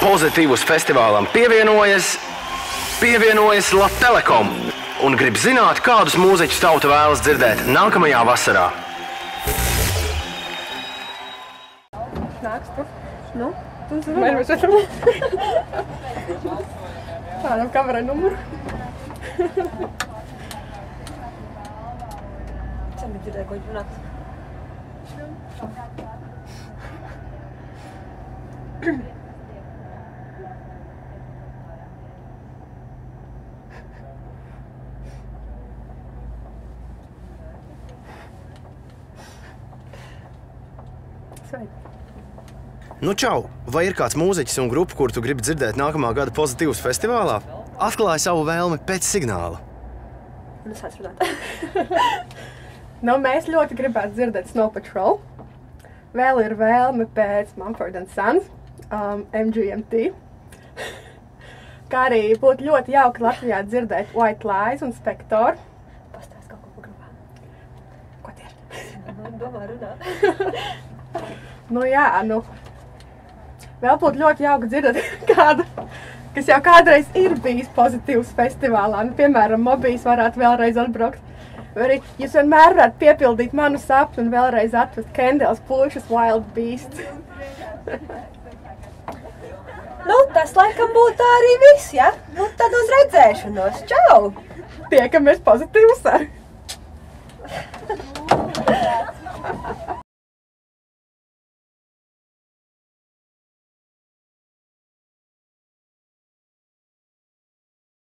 Pozitīvus festivālam pievienojas Latelekom un grib zināt, kādus mūziķus tauta vēlas dzirdēt nākamajā vasarā. Nāks tu? Nu, tu zini? Vai mēs esam? Tādam kamerai numuru. Sen bija dzirdēju, ko viņš runāt. Nu čau! Vai ir kāds mūziķis un grupa, kuru tu gribi dzirdēt nākamā gada Pozitīvs festivālā? Atklāj savu vēlmi pēc signāla. Nu, sāc runāt. Nu, mēs ļoti gribētu dzirdēt Snow Patrol. Vēl ir vēlme pēc Mumford & Sons, MGMT. Kā arī būtu ļoti jauki Latvijā dzirdēt White Lies un Spektor. Pastāst kaut ko pa grupā. Ko tieši? Domā runāt. Nu jā, nu. Vēl būtu ļoti jauki dzirdēt kādu, kas jau kādreiz ir bijis Pozitīvs festivālā. Nu, piemēram, Mobijs varētu vēlreiz atbraukt. Vai arī jūs vienmēr varētu piepildīt manu sapni un vēlreiz atvest Kendels puišas Wild Beast. Nu, tas laikam būtu arī viss, ja? Nu, tad uz redzēšanos. Čau! Tiekamies Pozitīvsā!